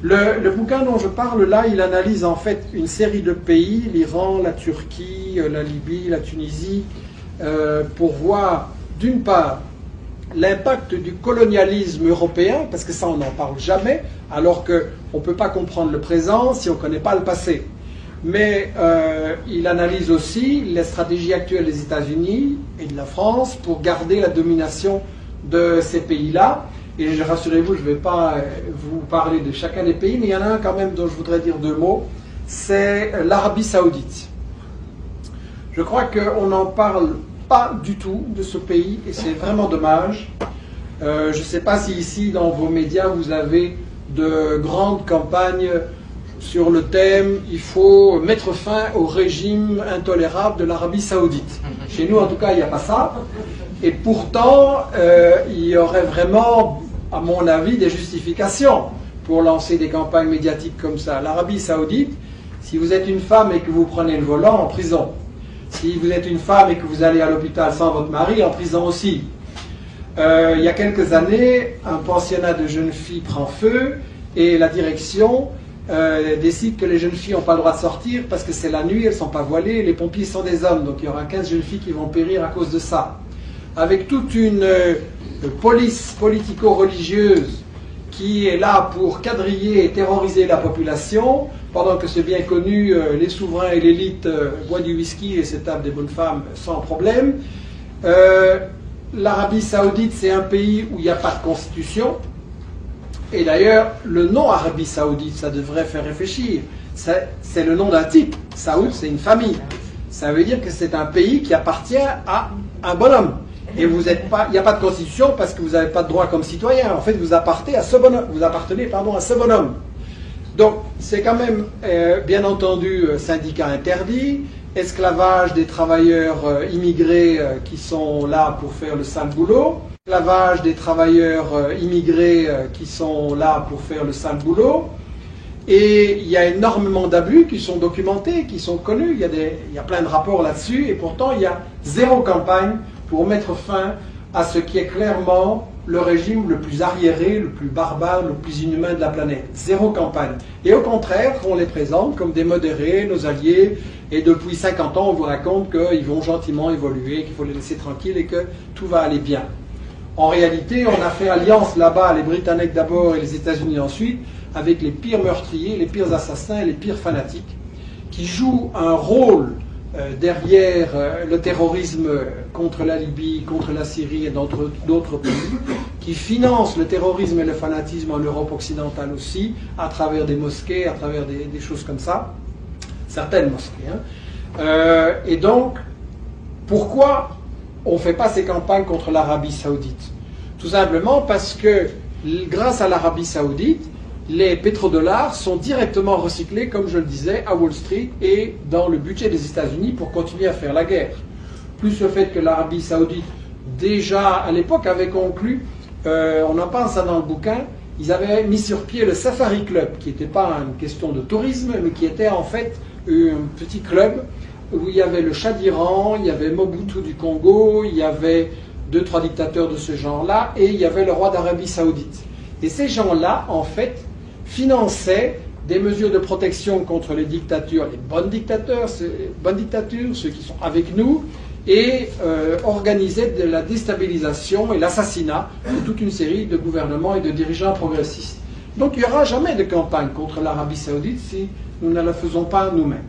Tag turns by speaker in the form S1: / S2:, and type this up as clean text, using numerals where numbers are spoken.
S1: Le bouquin dont je parle là, il analyse en fait une série de pays, l'Iran, la Turquie, la Libye, la Tunisie, pour voir d'une part l'impact du colonialisme européen, parce que ça on n'en parle jamais, alors qu'on ne peut pas comprendre le présent si on ne connaît pas le passé. Mais il analyse aussi les stratégies actuelles des États-Unis et de la France pour garder la domination de ces pays-là. Et rassurez-vous, je ne vais pas vous parler de chacun des pays, mais il y en a un quand même dont je voudrais dire deux mots, c'est l'Arabie Saoudite. Je crois qu'on n'en parle pas du tout de ce pays, et c'est vraiment dommage. Je ne sais pas si ici, dans vos médias, vous avez de grandes campagnes sur le thème « Il faut mettre fin au régime intolérable de l'Arabie Saoudite ». Chez nous, en tout cas, il n'y a pas ça. Et pourtant, il y aurait vraiment, à mon avis, des justifications pour lancer des campagnes médiatiques comme ça. L'Arabie Saoudite, si vous êtes une femme et que vous prenez le volant, en prison. Si vous êtes une femme et que vous allez à l'hôpital sans votre mari, en prison aussi. Il y a quelques années, un pensionnat de jeunes filles prend feu et la direction décide que les jeunes filles n'ont pas le droit de sortir parce que c'est la nuit, elles ne sont pas voilées, les pompiers sont des hommes, donc il y aura 15 jeunes filles qui vont périr à cause de ça. Avec toute une police politico-religieuse qui est là pour quadriller et terroriser la population, pendant que c'est bien connu, les souverains et l'élite boivent du whisky et se tapent des bonnes femmes sans problème. L'Arabie Saoudite, c'est un pays où il n'y a pas de constitution. Et d'ailleurs, le nom Arabie Saoudite, ça devrait faire réfléchir. C'est le nom d'un type. Saoud, c'est une famille. Ça veut dire que c'est un pays qui appartient à un bonhomme. Et vous êtes pas, il n'y a pas de constitution parce que vous n'avez pas de droit comme citoyen. En fait, vous appartenez à ce bonhomme. À ce bonhomme. Donc, c'est quand même, bien entendu, syndicat interdit, esclavage des travailleurs immigrés qui sont là pour faire le sale boulot, esclavage des travailleurs immigrés qui sont là pour faire le sale boulot. Et il y a énormément d'abus qui sont documentés, qui sont connus. Il y a plein de rapports là-dessus, et pourtant il y a zéro campagne pour mettre fin à ce qui est clairement le régime le plus arriéré, le plus barbare, le plus inhumain de la planète. Zéro campagne. Et au contraire, on les présente comme des modérés, nos alliés, et depuis 50 ans, on vous raconte qu'ils vont gentiment évoluer, qu'il faut les laisser tranquilles et que tout va aller bien. En réalité, on a fait alliance là-bas, les Britanniques d'abord et les États-Unis ensuite, avec les pires meurtriers, les pires assassins et les pires fanatiques, qui jouent un rôle derrière le terrorisme contre la Libye, contre la Syrie et d'autres pays, qui financent le terrorisme et le fanatisme en Europe occidentale aussi, à travers des mosquées, à travers des choses comme ça, certaines mosquées. Et donc, pourquoi on ne fait pas ces campagnes contre l'Arabie Saoudite? Tout simplement parce que, grâce à l'Arabie Saoudite, les pétrodollars sont directement recyclés, comme je le disais, à Wall Street et dans le budget des États-Unis pour continuer à faire la guerre. Plus le fait que l'Arabie Saoudite, déjà à l'époque, avait conclu, on en parle ça dans le bouquin, ils avaient mis sur pied le Safari Club, qui n'était pas une question de tourisme, mais qui était en fait un petit club où il y avait le Shah d'Iran, il y avait Mobutu du Congo, il y avait 2-3 dictateurs de ce genre-là, et il y avait le roi d'Arabie Saoudite. Et ces gens-là, en fait, finançaient des mesures de protection contre les dictatures, les bonnes dictatures, ceux qui sont avec nous, et organisaient de la déstabilisation et l'assassinat de toute une série de gouvernements et de dirigeants progressistes. Donc il n'y aura jamais de campagne contre l'Arabie Saoudite si nous ne la faisons pas nous-mêmes.